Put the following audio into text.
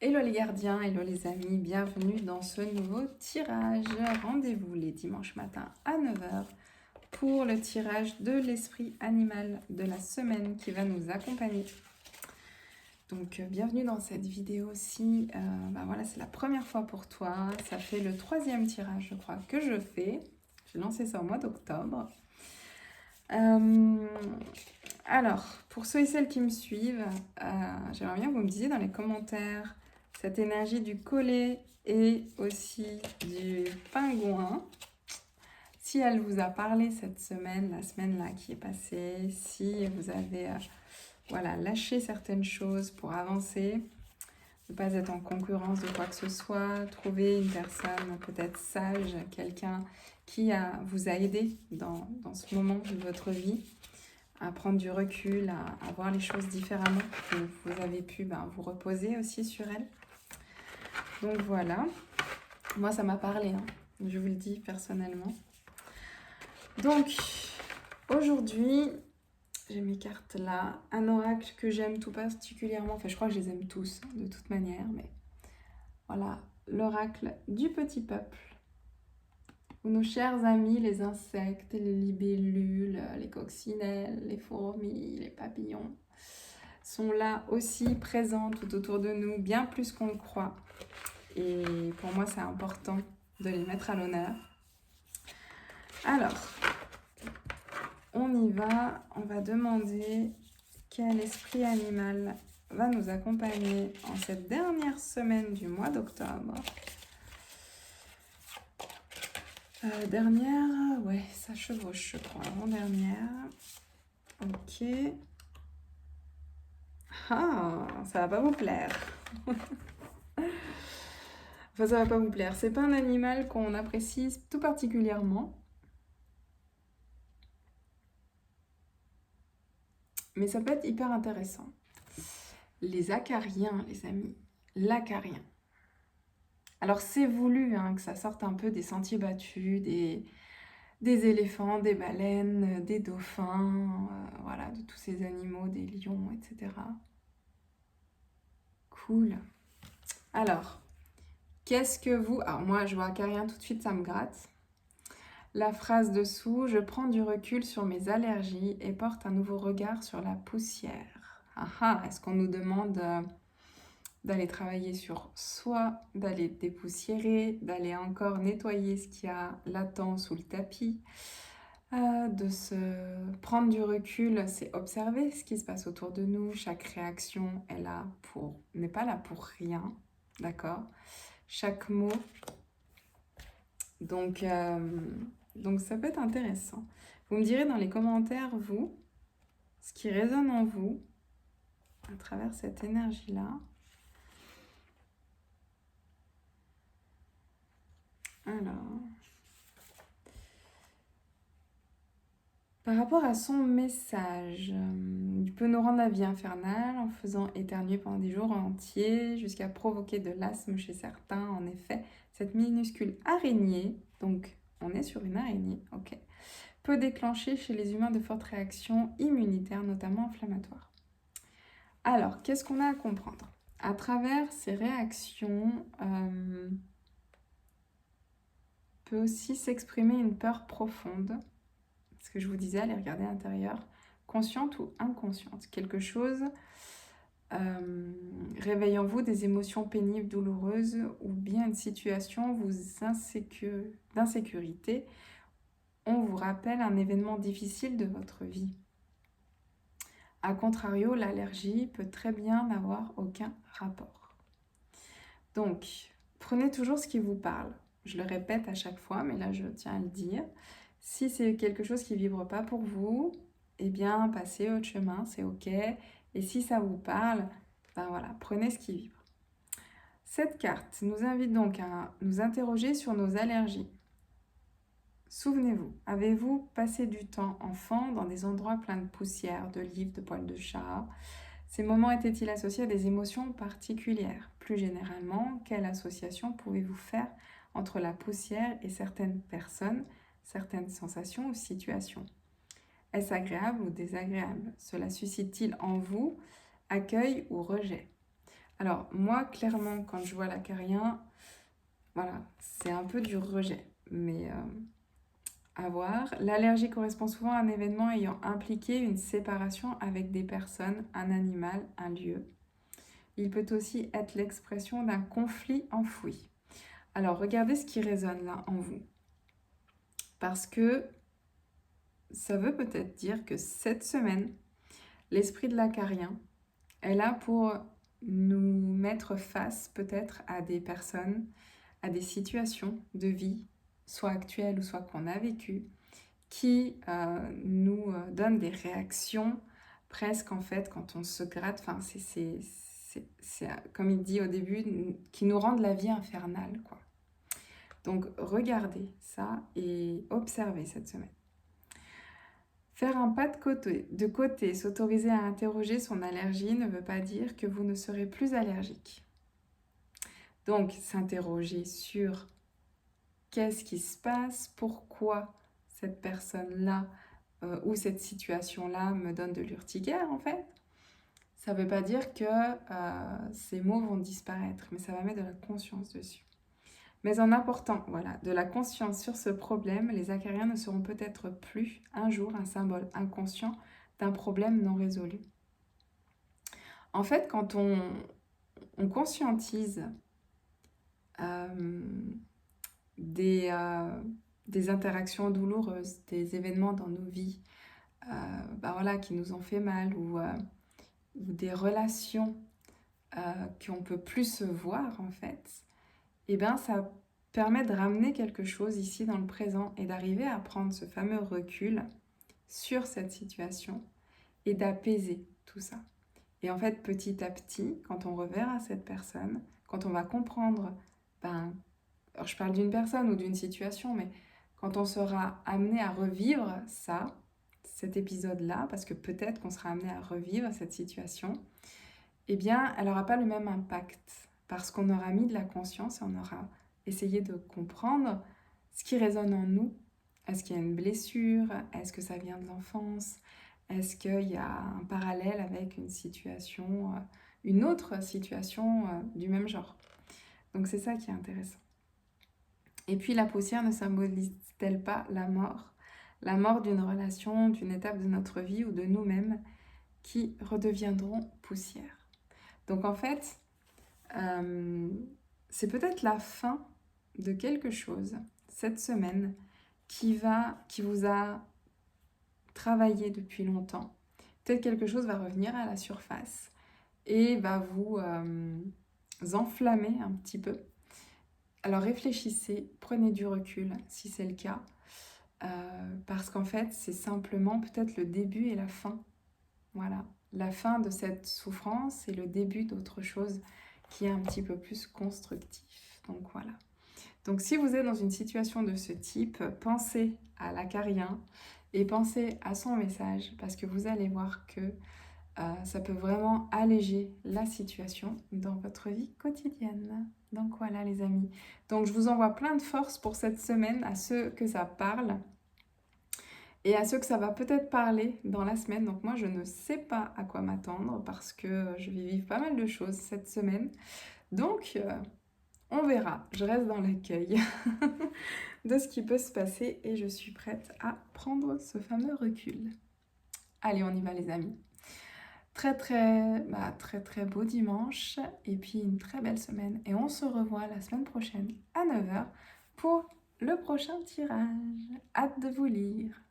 Hello les gardiens, hello les amis, bienvenue dans ce nouveau tirage. Rendez-vous les dimanches matins à 9 h pour le tirage de l'esprit animal de la semaine qui va nous accompagner. Donc bienvenue dans cette vidéo aussi. Voilà, c'est la première fois pour toi. Ça fait le 3e tirage, je crois, que je fais. J'ai lancé ça au mois d'octobre. Alors, pour ceux et celles qui me suivent, j'aimerais bien que vous me disiez dans les commentaires cette énergie du collet et aussi du pingouin. Si elle vous a parlé cette semaine, la semaine là qui est passée, si vous avez lâché certaines choses pour avancer, ne pas être en concurrence de quoi que ce soit, trouver une personne peut-être sage, quelqu'un qui vous a aidé dans ce moment de votre vie, à prendre du recul, à voir les choses différemment, que vous avez pu vous reposer aussi sur elle. Donc voilà, moi ça m'a parlé, je vous le dis personnellement. Donc aujourd'hui, j'ai mes cartes là, un oracle que j'aime tout particulièrement, enfin je crois que je les aime tous de toute manière, mais voilà, l'oracle du petit peuple, où nos chers amis, les insectes, les libellules, les coccinelles, les fourmis, les papillons, sont là aussi présents tout autour de nous, bien plus qu'on le croit. Et pour moi, c'est important de les mettre à l'honneur. Alors, on y va. On va demander quel esprit animal va nous accompagner en cette dernière semaine du mois d'octobre. Dernière, ouais, ça chevauche, je crois, avant-dernière. Ok. Ah, ça va pas vous plaire. Enfin, ça va pas vous plaire. C'est pas un animal qu'on apprécie tout particulièrement. Mais ça peut être hyper intéressant. Les acariens, les amis. L'acarien. Alors, c'est voulu que ça sorte un peu des sentiers battus, des éléphants, des baleines, des dauphins, voilà, de tous ces animaux, des lions, etc. Cool. Alors, qu'est-ce que vous... Alors, moi, je vois acarien tout de suite, ça me gratte. La phrase dessous, je prends du recul sur mes allergies et porte un nouveau regard sur la poussière. Est-ce qu'on nous demande d'aller travailler sur soi, d'aller dépoussiérer, d'aller encore nettoyer ce qu'il y a latent sous le tapis, de se prendre du recul, c'est observer ce qui se passe autour de nous. Chaque réaction n'est pas là pour rien, d'accord? Chaque mot. Donc ça peut être intéressant. Vous me direz dans les commentaires, vous, ce qui résonne en vous à travers cette énergie-là. Alors, par rapport à son message, il peut nous rendre la vie infernale en faisant éternuer pendant des jours entiers, jusqu'à provoquer de l'asthme chez certains. En effet, cette minuscule araignée, donc on est sur une araignée, ok, peut déclencher chez les humains de fortes réactions immunitaires, notamment inflammatoires. Alors, qu'est-ce qu'on a à comprendre? À travers ces réactions, peut aussi s'exprimer une peur profonde, ce que je vous disais, allez regarder à l'intérieur, consciente ou inconsciente, quelque chose réveille en vous des émotions pénibles, douloureuses, ou bien une situation d'insécurité. On vous rappelle un événement difficile de votre vie. A contrario, l'allergie peut très bien n'avoir aucun rapport. Donc, prenez toujours ce qui vous parle. Je le répète à chaque fois, mais là je tiens à le dire. Si c'est quelque chose qui ne vibre pas pour vous, eh bien, passez autre chemin, c'est ok. Et si ça vous parle, prenez ce qui vibre. Cette carte nous invite donc à nous interroger sur nos allergies. Souvenez-vous, avez-vous passé du temps enfant dans des endroits pleins de poussière, de livres, de poils de chat? Ces moments étaient-ils associés à des émotions particulières? Plus généralement, quelle association pouvez-vous faire entre la poussière et certaines personnes, certaines sensations ou situations? Est-ce agréable ou désagréable? Cela suscite-t-il en vous accueil ou rejet? Alors, moi, clairement, quand je vois l'acarien, voilà, c'est un peu du rejet. Mais à voir. L'allergie correspond souvent à un événement ayant impliqué une séparation avec des personnes, un animal, un lieu. Il peut aussi être l'expression d'un conflit enfoui. Alors, regardez ce qui résonne là en vous. Parce que ça veut peut-être dire que cette semaine, l'esprit de l'acarien est là pour nous mettre face peut-être à des personnes, à des situations de vie, soit actuelles ou soit qu'on a vécues, qui nous donnent des réactions presque en fait quand on se gratte, enfin c'est comme il dit au début, qui nous rendent la vie infernale, quoi. Donc regardez ça et observez cette semaine. Faire un pas de côté, s'autoriser à interroger son allergie ne veut pas dire que vous ne serez plus allergique. Donc s'interroger sur qu'est-ce qui se passe, pourquoi cette personne-là ou cette situation-là me donne de l'urticaire en fait. Ça ne veut pas dire que ces mots vont disparaître, mais ça va mettre de la conscience dessus. Mais en apportant de la conscience sur ce problème, les acariens ne seront peut-être plus un jour un symbole inconscient d'un problème non résolu. En fait, quand on conscientise des interactions douloureuses, des événements dans nos vies qui nous ont fait mal ou des relations qu'on ne peut plus se voir en fait, et bien ça permet de ramener quelque chose ici dans le présent et d'arriver à prendre ce fameux recul sur cette situation et d'apaiser tout ça. Et en fait, petit à petit, quand on reverra cette personne, quand on va comprendre, alors je parle d'une personne ou d'une situation, mais quand on sera amené à revivre ça, cet épisode-là, parce que peut-être qu'on sera amené à revivre cette situation, eh bien, elle n'aura pas le même impact, parce qu'on aura mis de la conscience et on aura essayé de comprendre ce qui résonne en nous. Est-ce qu'il y a une blessure? Est-ce que ça vient de l'enfance? Est-ce qu'il y a un parallèle avec une situation, une autre situation du même genre? Donc c'est ça qui est intéressant. Et puis la poussière ne symbolise-t-elle pas la mort? La mort d'une relation, d'une étape de notre vie ou de nous-mêmes qui redeviendront poussière. Donc en fait, c'est peut-être la fin de quelque chose cette semaine qui vous a travaillé depuis longtemps. Peut-être quelque chose va revenir à la surface et va vous enflammer un petit peu. Alors réfléchissez, prenez du recul si c'est le cas, parce qu'en fait c'est simplement peut-être le début et la fin. Voilà, la fin de cette souffrance et le début d'autre chose qui est un petit peu plus constructif. Donc voilà. Donc si vous êtes dans une situation de ce type, pensez à l'acarien et pensez à son message parce que vous allez voir que ça peut vraiment alléger la situation dans votre vie quotidienne. Donc voilà les amis. Donc je vous envoie plein de force pour cette semaine à ceux que ça parle et à ceux que ça va peut-être parler dans la semaine. Donc moi je ne sais pas à quoi m'attendre parce que je vais vivre pas mal de choses cette semaine. Donc on verra, je reste dans l'accueil de ce qui peut se passer et je suis prête à prendre ce fameux recul. Allez, on y va les amis. Très très beau dimanche et puis une très belle semaine. Et on se revoit la semaine prochaine à 9h pour le prochain tirage. Hâte de vous lire.